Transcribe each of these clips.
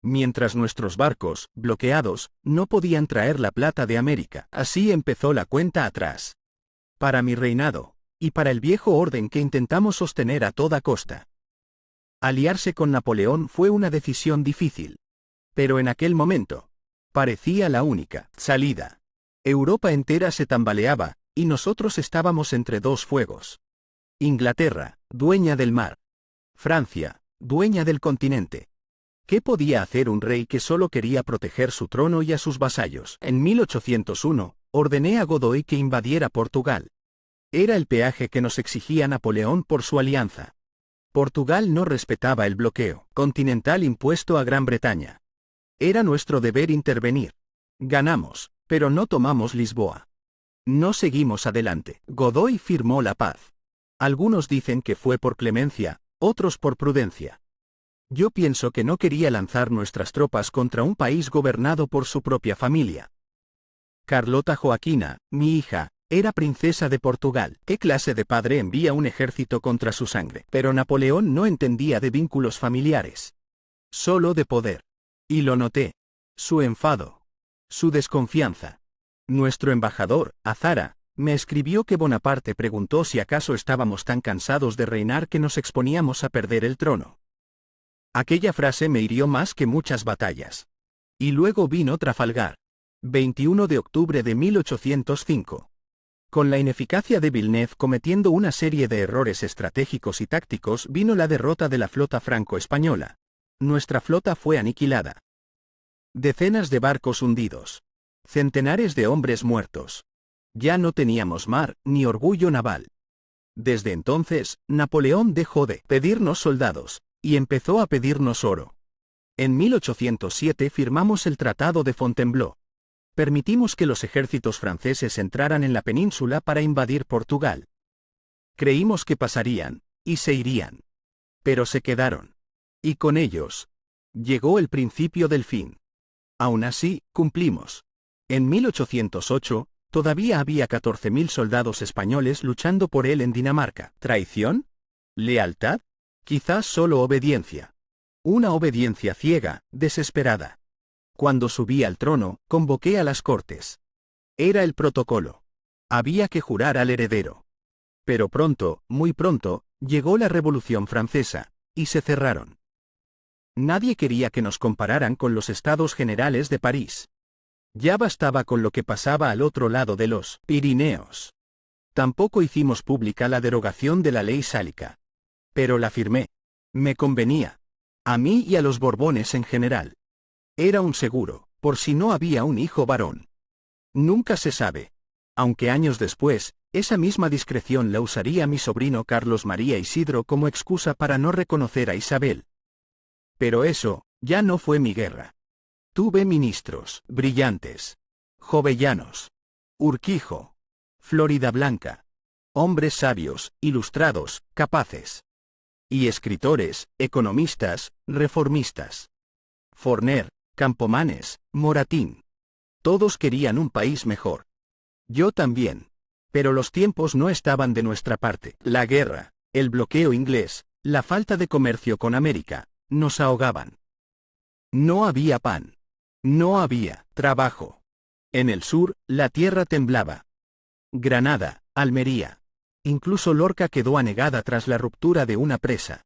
mientras nuestros barcos, bloqueados, no podían traer la plata de América. Así empezó la cuenta atrás. Para mi reinado, y para el viejo orden que intentamos sostener a toda costa. Aliarse con Napoleón fue una decisión difícil. Pero en aquel momento, parecía la única salida. Europa entera se tambaleaba, y nosotros estábamos entre dos fuegos. Inglaterra, dueña del mar. Francia, dueña del continente. ¿Qué podía hacer un rey que solo quería proteger su trono y a sus vasallos? En 1801, ordené a Godoy que invadiera Portugal. Era el peaje que nos exigía Napoleón por su alianza. Portugal no respetaba el bloqueo continental impuesto a Gran Bretaña. Era nuestro deber intervenir. Ganamos, pero no tomamos Lisboa. No seguimos adelante. Godoy firmó la paz. Algunos dicen que fue por clemencia, otros por prudencia. Yo pienso que no quería lanzar nuestras tropas contra un país gobernado por su propia familia. Carlota Joaquina, mi hija, era princesa de Portugal. ¿Qué clase de padre envía un ejército contra su sangre? Pero Napoleón no entendía de vínculos familiares. Solo de poder. Y lo noté. Su enfado. Su desconfianza. Nuestro embajador, Azara, me escribió que Bonaparte preguntó si acaso estábamos tan cansados de reinar que nos exponíamos a perder el trono. Aquella frase me hirió más que muchas batallas. Y luego vino Trafalgar. 21 de octubre de 1805. Con la ineficacia de Villeneuve cometiendo una serie de errores estratégicos y tácticos vino la derrota de la flota franco-española. Nuestra flota fue aniquilada. Decenas de barcos hundidos. Centenares de hombres muertos. Ya no teníamos mar, ni orgullo naval. Desde entonces, Napoleón dejó de pedirnos soldados, y empezó a pedirnos oro. En 1807 firmamos el Tratado de Fontainebleau. Permitimos que los ejércitos franceses entraran en la península para invadir Portugal. Creímos que pasarían, y se irían. Pero se quedaron. Y con ellos, llegó el principio del fin. Aún así, cumplimos. En 1808, todavía había 14.000 soldados españoles luchando por él en Dinamarca. ¿Traición? ¿Lealtad? Quizás solo obediencia. Una obediencia ciega, desesperada. Cuando subí al trono, convoqué a las cortes. Era el protocolo. Había que jurar al heredero. Pero pronto, muy pronto, llegó la Revolución Francesa, y se cerraron. Nadie quería que nos compararan con los Estados Generales de París. Ya bastaba con lo que pasaba al otro lado de los Pirineos. Tampoco hicimos pública la derogación de la ley sálica. Pero la firmé. Me convenía. A mí y a los Borbones en general. Era un seguro, por si no había un hijo varón. Nunca se sabe. Aunque años después, esa misma discreción la usaría mi sobrino Carlos María Isidro como excusa para no reconocer a Isabel. Pero eso, ya no fue mi guerra. Tuve ministros brillantes. Jovellanos. Urquijo. Floridablanca. Hombres sabios, ilustrados, capaces. Y escritores, economistas, reformistas. Forner, Campomanes, Moratín. Todos querían un país mejor. Yo también. Pero los tiempos no estaban de nuestra parte. La guerra, el bloqueo inglés, la falta de comercio con América, nos ahogaban. No había pan. No había trabajo. En el sur, la tierra temblaba. Granada, Almería. Incluso Lorca quedó anegada tras la ruptura de una presa.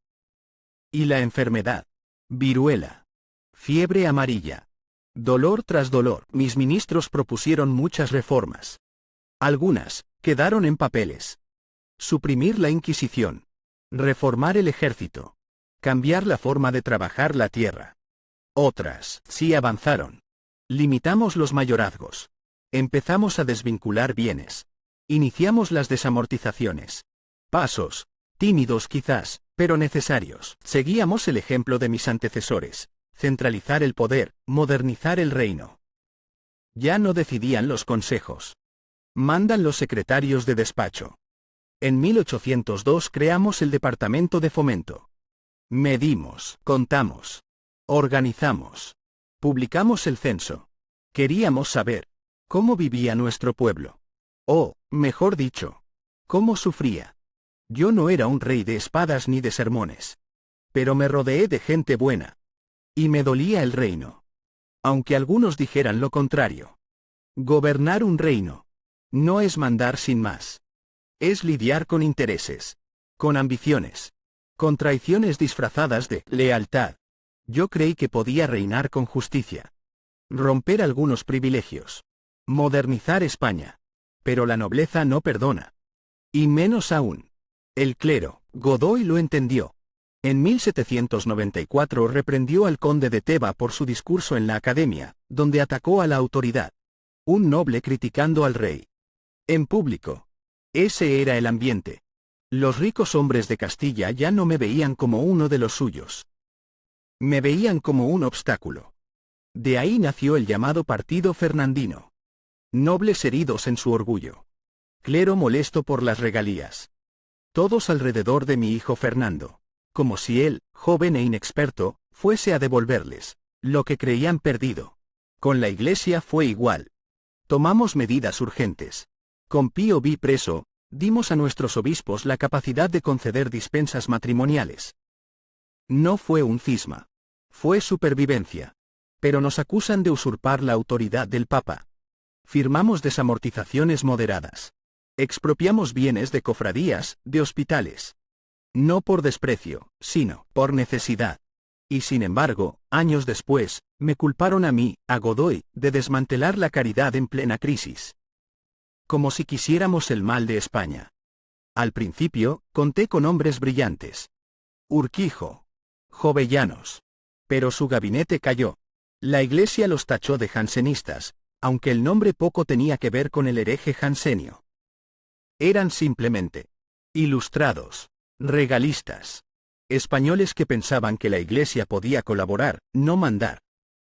Y la enfermedad. Viruela. Fiebre amarilla. Dolor tras dolor. Mis ministros propusieron muchas reformas. Algunas quedaron en papeles. Suprimir la Inquisición. Reformar el ejército. Cambiar la forma de trabajar la tierra. Otras sí avanzaron. Limitamos los mayorazgos. Empezamos a desvincular bienes. Iniciamos las desamortizaciones. Pasos, tímidos quizás, pero necesarios. Seguíamos el ejemplo de mis antecesores. Centralizar el poder, modernizar el reino. Ya no decidían los consejos. Mandan los secretarios de despacho. En 1802 creamos el Departamento de Fomento. Medimos, contamos, organizamos, publicamos el censo. Queríamos saber cómo vivía nuestro pueblo. O, mejor dicho, cómo sufría. Yo no era un rey de espadas ni de sermones. Pero me rodeé de gente buena. Y me dolía el reino. Aunque algunos dijeran lo contrario. Gobernar un reino no es mandar sin más. Es lidiar con intereses, con ambiciones, con traiciones disfrazadas de lealtad. Yo creí que podía reinar con justicia, romper algunos privilegios, modernizar España. Pero la nobleza no perdona. Y menos aún. El clero. Godoy lo entendió. En 1794 reprendió al conde de Teba por su discurso en la Academia, donde atacó a la autoridad. Un noble criticando al rey. En público. Ese era el ambiente. Los ricos hombres de Castilla ya no me veían como uno de los suyos. Me veían como un obstáculo. De ahí nació el llamado Partido Fernandino. Nobles heridos en su orgullo. Clero molesto por las regalías. Todos alrededor de mi hijo Fernando. Como si él, joven e inexperto, fuese a devolverles lo que creían perdido. Con la Iglesia fue igual. Tomamos medidas urgentes. Con Pío V preso, dimos a nuestros obispos la capacidad de conceder dispensas matrimoniales. No fue un cisma. Fue supervivencia. Pero nos acusan de usurpar la autoridad del Papa. Firmamos desamortizaciones moderadas. Expropiamos bienes de cofradías, de hospitales. No por desprecio, sino por necesidad. Y sin embargo, años después, me culparon a mí, a Godoy, de desmantelar la caridad en plena crisis. Como si quisiéramos el mal de España. Al principio, conté con hombres brillantes. Urquijo. Jovellanos. Pero su gabinete cayó. La Iglesia los tachó de jansenistas, aunque el nombre poco tenía que ver con el hereje jansenio. Eran simplemente ilustrados, regalistas, españoles que pensaban que la Iglesia podía colaborar, no mandar.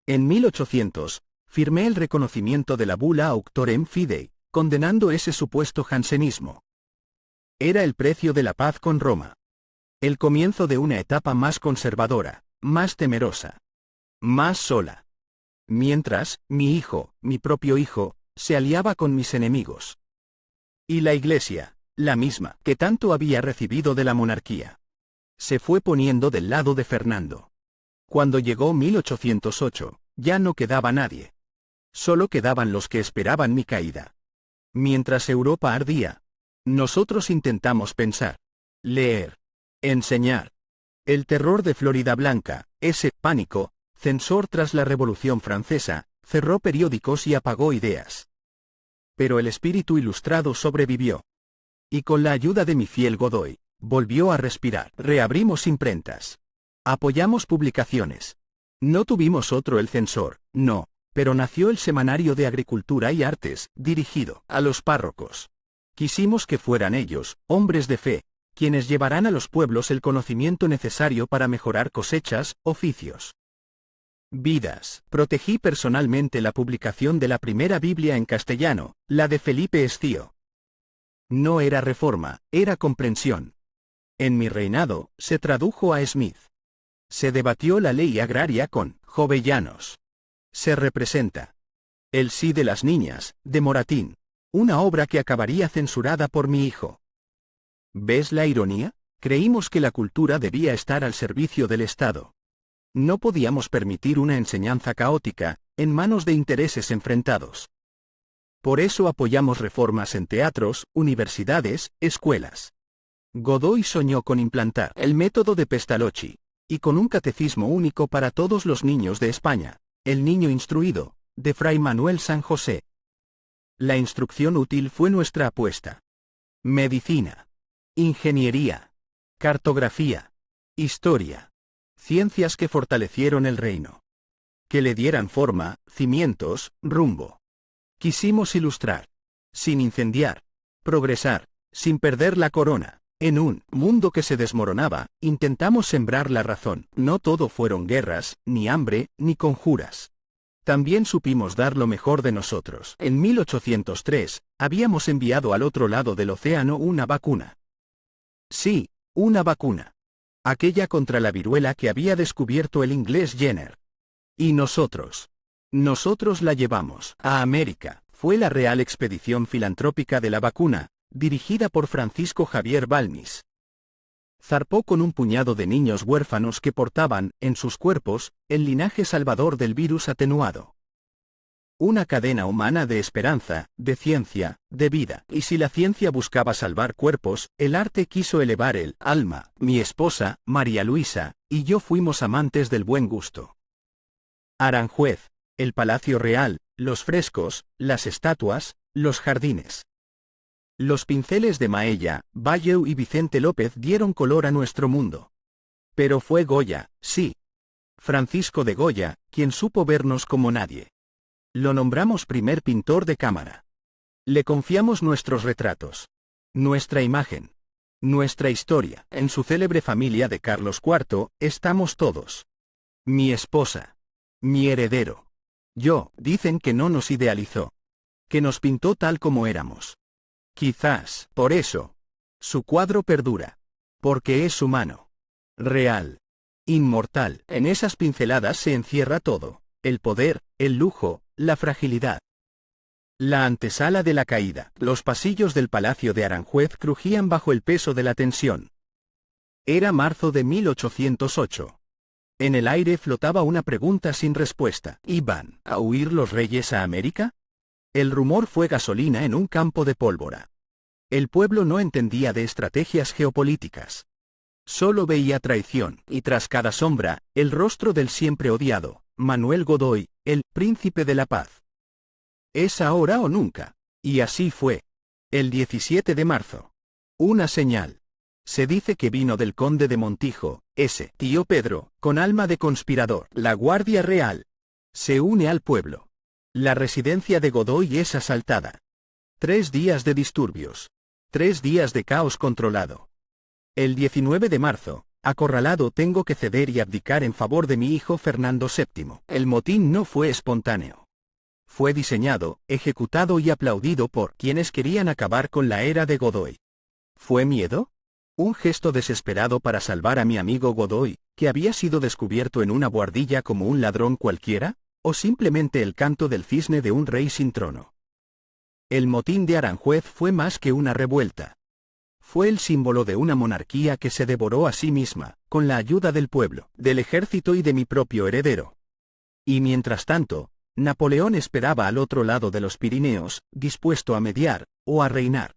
En 1800, firmé el reconocimiento de la bula Auctorem Fidei, condenando ese supuesto jansenismo. Era el precio de la paz con Roma. El comienzo de una etapa más conservadora, más temerosa, más sola. Mientras, mi hijo, mi propio hijo, se aliaba con mis enemigos. Y la Iglesia, la misma que tanto había recibido de la monarquía, se fue poniendo del lado de Fernando. Cuando llegó 1808, ya no quedaba nadie. Solo quedaban los que esperaban mi caída. Mientras Europa ardía, nosotros intentamos pensar, leer, enseñar. El terror de Florida Blanca, ese pánico, censor tras la Revolución Francesa, cerró periódicos y apagó ideas. Pero el espíritu ilustrado sobrevivió. Y con la ayuda de mi fiel Godoy, volvió a respirar. Reabrimos imprentas. Apoyamos publicaciones. No tuvimos otro el censor, no, pero nació el Semanario de Agricultura y Artes, dirigido a los párrocos. Quisimos que fueran ellos, hombres de fe, quienes llevarán a los pueblos el conocimiento necesario para mejorar cosechas, oficios, vidas. Protegí personalmente la publicación de la primera Biblia en castellano, la de Felipe Estío. No era reforma, era comprensión. En mi reinado, se tradujo a Smith. Se debatió la ley agraria con Jovellanos. Se representa El sí de las niñas, de Moratín, una obra que acabaría censurada por mi hijo. ¿Ves la ironía? Creímos que la cultura debía estar al servicio del Estado. No podíamos permitir una enseñanza caótica, en manos de intereses enfrentados. Por eso apoyamos reformas en teatros, universidades, escuelas. Godoy soñó con implantar el método de Pestalozzi, y con un catecismo único para todos los niños de España, el niño instruido, de Fray Manuel San José. La instrucción útil fue nuestra apuesta. Medicina, ingeniería, cartografía, historia. Ciencias que fortalecieron el reino. Que le dieran forma, cimientos, rumbo. Quisimos ilustrar. Sin incendiar. Progresar. Sin perder la corona. En un mundo que se desmoronaba, intentamos sembrar la razón. No todo fueron guerras, ni hambre, ni conjuras. También supimos dar lo mejor de nosotros. En 1803, habíamos enviado al otro lado del océano una vacuna. Sí, una vacuna. Aquella contra la viruela que había descubierto el inglés Jenner. Y nosotros la llevamos a América. Fue la Real Expedición Filantrópica de la Vacuna, dirigida por Francisco Javier Balmis. Zarpó con un puñado de niños huérfanos que portaban, en sus cuerpos, el linaje salvador del virus atenuado. Una cadena humana de esperanza, de ciencia, de vida. Y si la ciencia buscaba salvar cuerpos, el arte quiso elevar el alma. Mi esposa, María Luisa, y yo fuimos amantes del buen gusto. Aranjuez, el Palacio Real, los frescos, las estatuas, los jardines. Los pinceles de Maella, Bayeu y Vicente López dieron color a nuestro mundo. Pero fue Goya, sí. Francisco de Goya, quien supo vernos como nadie. Lo nombramos primer pintor de cámara. Le confiamos nuestros retratos. Nuestra imagen. Nuestra historia. En su célebre familia de Carlos IV, estamos todos. Mi esposa. Mi heredero. Yo, dicen que no nos idealizó. Que nos pintó tal como éramos. Quizás, por eso. Su cuadro perdura. Porque es humano. Real. Inmortal. En esas pinceladas se encierra todo. El poder, el lujo, la fragilidad. La antesala de la caída. Los pasillos del Palacio de Aranjuez crujían bajo el peso de la tensión. Era marzo de 1808. En el aire flotaba una pregunta sin respuesta. ¿Iban a huir los reyes a América? El rumor fue gasolina en un campo de pólvora. El pueblo no entendía de estrategias geopolíticas. Solo veía traición, y tras cada sombra, el rostro del siempre odiado, Manuel Godoy, el príncipe de la paz. Es ahora o nunca. Y así fue. El 17 de marzo. Una señal. Se dice que vino del conde de Montijo, ese tío Pedro, con alma de conspirador. La Guardia Real se une al pueblo. La residencia de Godoy es asaltada. 3 días de disturbios. 3 días de caos controlado. El 19 de marzo, acorralado, tengo que ceder y abdicar en favor de mi hijo Fernando VII. El motín no fue espontáneo. Fue diseñado, ejecutado y aplaudido por quienes querían acabar con la era de Godoy. ¿Fue miedo? ¿Un gesto desesperado para salvar a mi amigo Godoy, que había sido descubierto en una buhardilla como un ladrón cualquiera? ¿O simplemente el canto del cisne de un rey sin trono? El motín de Aranjuez fue más que una revuelta. Fue el símbolo de una monarquía que se devoró a sí misma, con la ayuda del pueblo, del ejército y de mi propio heredero. Y mientras tanto, Napoleón esperaba al otro lado de los Pirineos, dispuesto a mediar, o a reinar.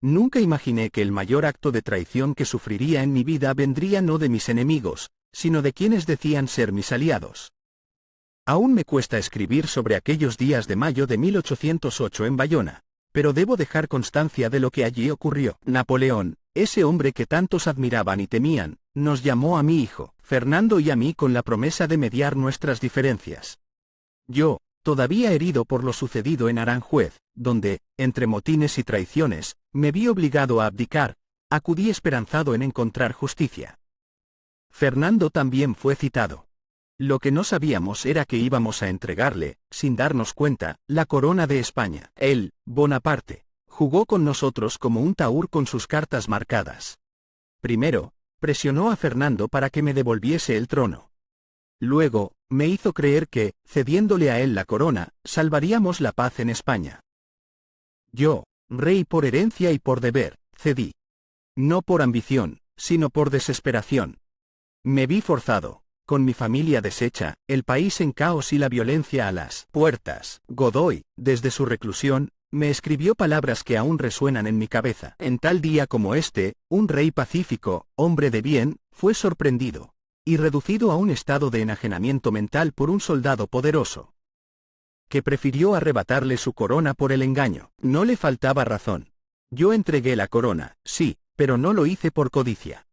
Nunca imaginé que el mayor acto de traición que sufriría en mi vida vendría no de mis enemigos, sino de quienes decían ser mis aliados. Aún me cuesta escribir sobre aquellos días de mayo de 1808 en Bayona, pero debo dejar constancia de lo que allí ocurrió. Napoleón, ese hombre que tantos admiraban y temían, nos llamó a mi hijo, Fernando y a mí con la promesa de mediar nuestras diferencias. Yo, todavía herido por lo sucedido en Aranjuez, donde, entre motines y traiciones, me vi obligado a abdicar, acudí esperanzado en encontrar justicia. Fernando también fue citado. Lo que no sabíamos era que íbamos a entregarle, sin darnos cuenta, la corona de España. Él, Bonaparte, jugó con nosotros como un tahúr con sus cartas marcadas. Primero, presionó a Fernando para que me devolviese el trono. Luego, me hizo creer que, cediéndole a él la corona, salvaríamos la paz en España. Yo, rey por herencia y por deber, cedí. No por ambición, sino por desesperación. Me vi forzado, con mi familia deshecha, el país en caos y la violencia a las puertas. Godoy, desde su reclusión, me escribió palabras que aún resuenan en mi cabeza. En tal día como este, un rey pacífico, hombre de bien, fue sorprendido y reducido a un estado de enajenamiento mental por un soldado poderoso, que prefirió arrebatarle su corona por el engaño. No le faltaba razón. Yo entregué la corona, sí, pero no lo hice por codicia.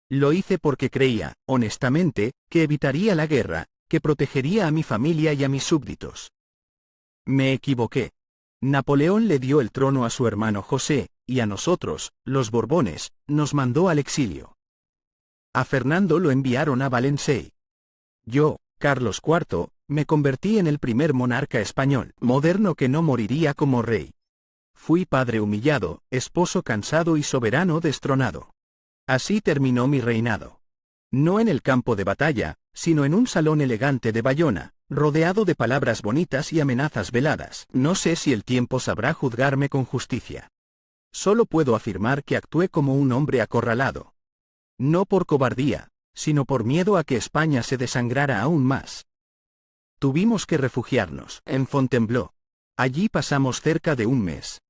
Lo hice porque creía, honestamente, que evitaría la guerra, que protegería a mi familia y a mis súbditos. Me equivoqué. Napoleón le dio el trono a su hermano José, y a nosotros, los Borbones, nos mandó al exilio. A Fernando lo enviaron a Valencia. Yo, Carlos IV, me convertí en el primer monarca español, moderno que no moriría como rey. Fui padre humillado, esposo cansado y soberano destronado. Así terminó mi reinado. No en el campo de batalla, sino en un salón elegante de Bayona, rodeado de palabras bonitas y amenazas veladas. No sé si el tiempo sabrá juzgarme con justicia. Solo puedo afirmar que actué como un hombre acorralado. No por cobardía, sino por miedo a que España se desangrara aún más. Tuvimos que refugiarnos en Fontainebleau. Allí pasamos cerca de un mes.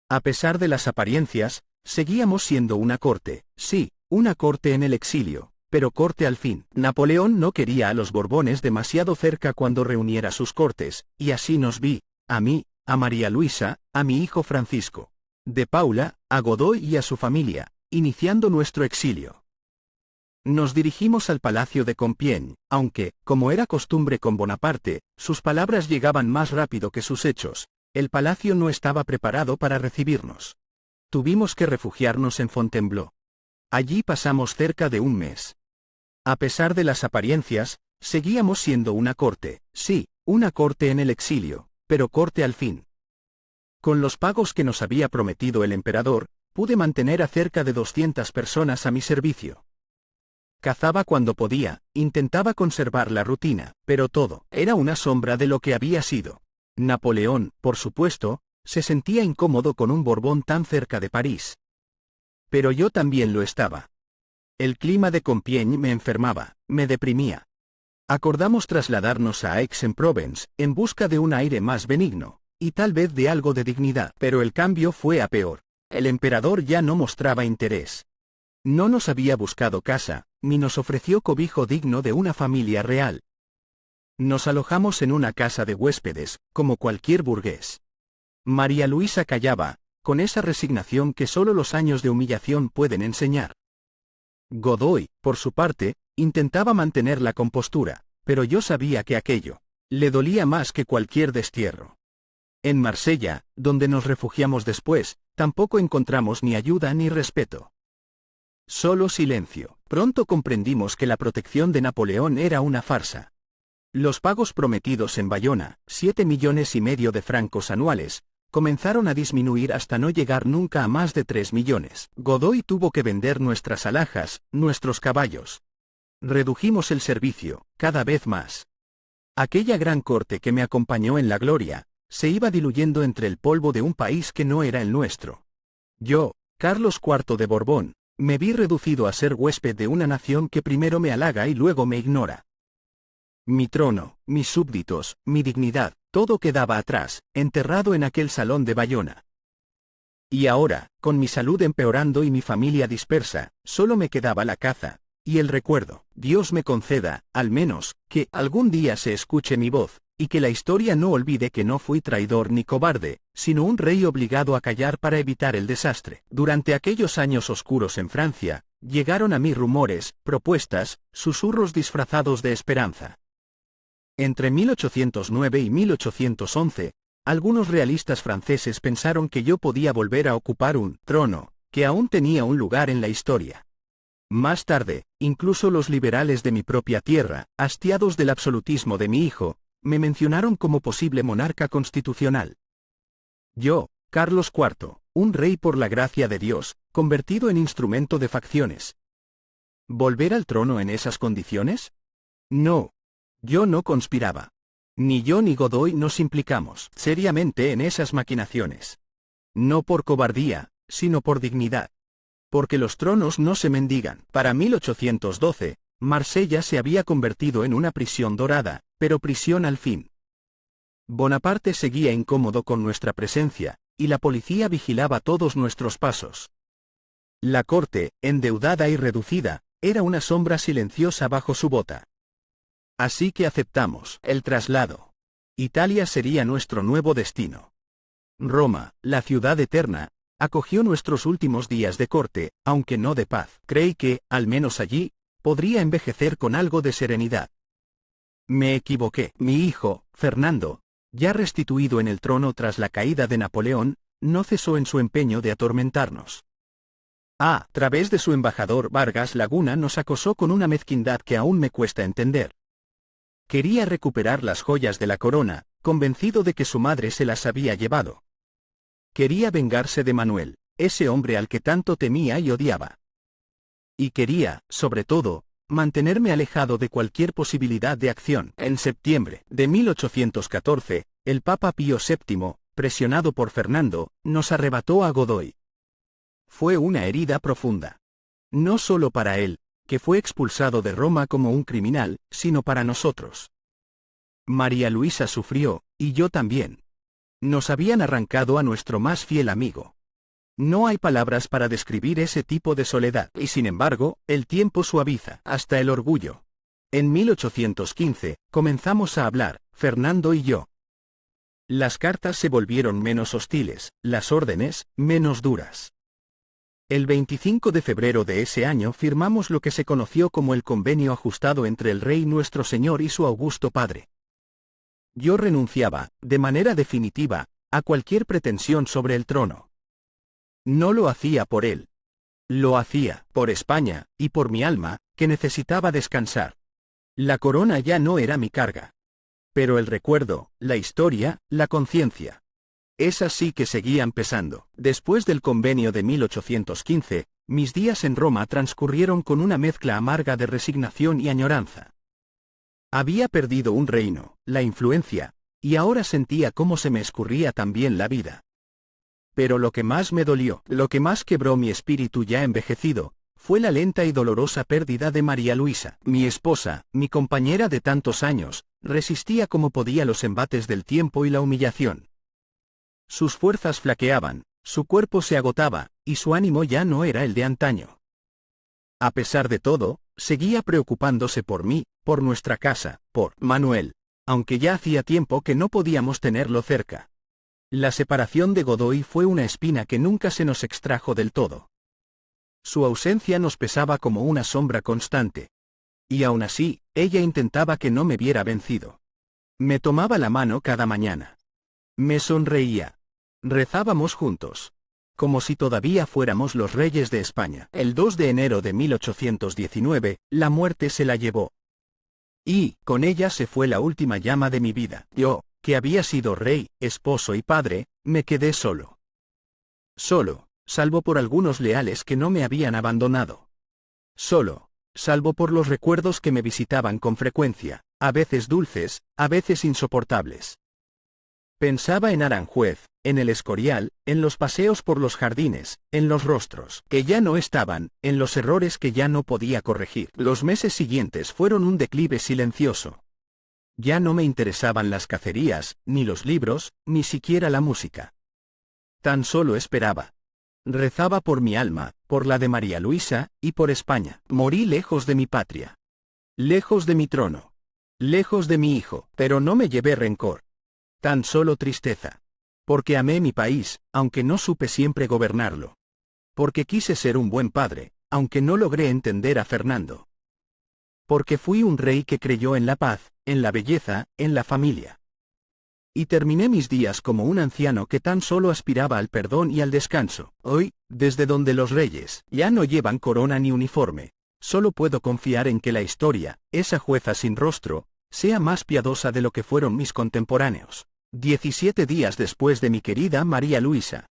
A pesar de las apariencias, seguíamos siendo una corte, sí, una corte en el exilio, pero corte al fin. Napoleón no quería a los Borbones demasiado cerca cuando reuniera sus cortes, y así nos vi, a mí, a María Luisa, a mi hijo Francisco, de Paula, a Godoy y a su familia, iniciando nuestro exilio. Nos dirigimos al palacio de Compiègne, aunque, como era costumbre con Bonaparte, sus palabras llegaban más rápido que sus hechos. El palacio no estaba preparado para recibirnos. Tuvimos que refugiarnos en Fontainebleau. Allí pasamos cerca de un mes. A pesar de las apariencias, seguíamos siendo una corte, sí, una corte en el exilio, pero corte al fin. Con los pagos que nos había prometido el emperador, pude mantener a cerca de 200 personas a mi servicio. Cazaba cuando podía, intentaba conservar la rutina, pero todo era una sombra de lo que había sido. Napoleón, por supuesto, se sentía incómodo con un Borbón tan cerca de París. Pero yo también lo estaba. El clima de Compiègne me enfermaba, me deprimía. Acordamos trasladarnos a Aix-en-Provence, en busca de un aire más benigno, y tal vez de algo de dignidad, pero el cambio fue a peor. El emperador ya no mostraba interés. No nos había buscado casa, ni nos ofreció cobijo digno de una familia real. Nos alojamos en una casa de huéspedes, como cualquier burgués. María Luisa callaba, con esa resignación que solo los años de humillación pueden enseñar. Godoy, por su parte, intentaba mantener la compostura, pero yo sabía que aquello le dolía más que cualquier destierro. En Marsella, donde nos refugiamos después, tampoco encontramos ni ayuda ni respeto. Solo silencio. Pronto comprendimos que la protección de Napoleón era una farsa. Los pagos prometidos en Bayona, 7,5 millones de francos anuales, comenzaron a disminuir hasta no llegar nunca a más de 3 millones. Godoy tuvo que vender nuestras alhajas, nuestros caballos. Redujimos el servicio, cada vez más. Aquella gran corte que me acompañó en la gloria, se iba diluyendo entre el polvo de un país que no era el nuestro. Yo, Carlos IV de Borbón, me vi reducido a ser huésped de una nación que primero me halaga y luego me ignora. Mi trono, mis súbditos, mi dignidad, todo quedaba atrás, enterrado en aquel salón de Bayona. Y ahora, con mi salud empeorando y mi familia dispersa, solo me quedaba la caza, y el recuerdo. Dios me conceda, al menos, que algún día se escuche mi voz, y que la historia no olvide que no fui traidor ni cobarde, sino un rey obligado a callar para evitar el desastre. Durante aquellos años oscuros en Francia, llegaron a mí rumores, propuestas, susurros disfrazados de esperanza. Entre 1809 y 1811, algunos realistas franceses pensaron que yo podía volver a ocupar un trono, que aún tenía un lugar en la historia. Más tarde, incluso los liberales de mi propia tierra, hastiados del absolutismo de mi hijo, me mencionaron como posible monarca constitucional. Yo, Carlos IV, un rey por la gracia de Dios, convertido en instrumento de facciones. ¿Volver al trono en esas condiciones? No. Yo no conspiraba. Ni yo ni Godoy nos implicamos seriamente en esas maquinaciones. No por cobardía, sino por dignidad. Porque los tronos no se mendigan. Para 1812, Marsella se había convertido en una prisión dorada, pero prisión al fin. Bonaparte seguía incómodo con nuestra presencia, y la policía vigilaba todos nuestros pasos. La corte, endeudada y reducida, era una sombra silenciosa bajo su bota. Así que aceptamos el traslado. Italia sería nuestro nuevo destino. Roma, la ciudad eterna, acogió nuestros últimos días de corte, aunque no de paz. Creí que, al menos allí, podría envejecer con algo de serenidad. Me equivoqué. Mi hijo, Fernando, ya restituido en el trono tras la caída de Napoleón, no cesó en su empeño de atormentarnos. A través de su embajador Vargas Laguna nos acosó con una mezquindad que aún me cuesta entender. Quería recuperar las joyas de la corona, convencido de que su madre se las había llevado. Quería vengarse de Manuel, ese hombre al que tanto temía y odiaba. Y quería, sobre todo, mantenerme alejado de cualquier posibilidad de acción. En septiembre de 1814, el Papa Pío VII, presionado por Fernando, nos arrebató a Godoy. Fue una herida profunda. No solo para él, que fue expulsado de Roma como un criminal, sino para nosotros. María Luisa sufrió, y yo también. Nos habían arrancado a nuestro más fiel amigo. No hay palabras para describir ese tipo de soledad, y sin embargo, el tiempo suaviza hasta el orgullo. En 1815, comenzamos a hablar, Fernando y yo. Las cartas se volvieron menos hostiles, las órdenes, menos duras. El 25 de febrero de ese año firmamos lo que se conoció como el convenio ajustado entre el rey nuestro señor y su augusto padre. Yo renunciaba, de manera definitiva, a cualquier pretensión sobre el trono. No lo hacía por él. Lo hacía, por España, y por mi alma, que necesitaba descansar. La corona ya no era mi carga. Pero el recuerdo, la historia, la conciencia. Esas sí que seguían pesando. Después del convenio de 1815, mis días en Roma transcurrieron con una mezcla amarga de resignación y añoranza. Había perdido un reino, la influencia, y ahora sentía cómo se me escurría también la vida. Pero lo que más me dolió, lo que más quebró mi espíritu ya envejecido, fue la lenta y dolorosa pérdida de María Luisa. Mi esposa, mi compañera de tantos años, resistía como podía los embates del tiempo y la humillación. Sus fuerzas flaqueaban, su cuerpo se agotaba, y su ánimo ya no era el de antaño. A pesar de todo, seguía preocupándose por mí, por nuestra casa, por Manuel, aunque ya hacía tiempo que no podíamos tenerlo cerca. La separación de Godoy fue una espina que nunca se nos extrajo del todo. Su ausencia nos pesaba como una sombra constante. Y aún así, ella intentaba que no me viera vencido. Me tomaba la mano cada mañana. Me sonreía. Rezábamos juntos. Como si todavía fuéramos los reyes de España. El 2 de enero de 1819, la muerte se la llevó. Y, con ella se fue la última llama de mi vida. Yo, que había sido rey, esposo y padre, me quedé solo. Solo, salvo por algunos leales que no me habían abandonado. Solo, salvo por los recuerdos que me visitaban con frecuencia, a veces dulces, a veces insoportables. Pensaba en Aranjuez, en el Escorial, en los paseos por los jardines, en los rostros que ya no estaban, en los errores que ya no podía corregir. Los meses siguientes fueron un declive silencioso. Ya no me interesaban las cacerías, ni los libros, ni siquiera la música. Tan solo esperaba. Rezaba por mi alma, por la de María Luisa, y por España. Morí lejos de mi patria. Lejos de mi trono. Lejos de mi hijo, pero no me llevé rencor. Tan solo tristeza. Porque amé mi país, aunque no supe siempre gobernarlo. Porque quise ser un buen padre, aunque no logré entender a Fernando. Porque fui un rey que creyó en la paz, en la belleza, en la familia. Y terminé mis días como un anciano que tan solo aspiraba al perdón y al descanso. Hoy, desde donde los reyes ya no llevan corona ni uniforme, solo puedo confiar en que la historia, esa jueza sin rostro, sea más piadosa de lo que fueron mis contemporáneos. 17 días después de mi querida María Luisa.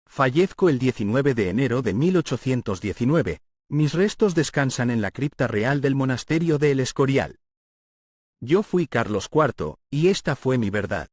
Fallezco el 19 de enero de 1819, mis restos descansan en la cripta real del monasterio de El Escorial. Yo fui Carlos IV, y esta fue mi verdad.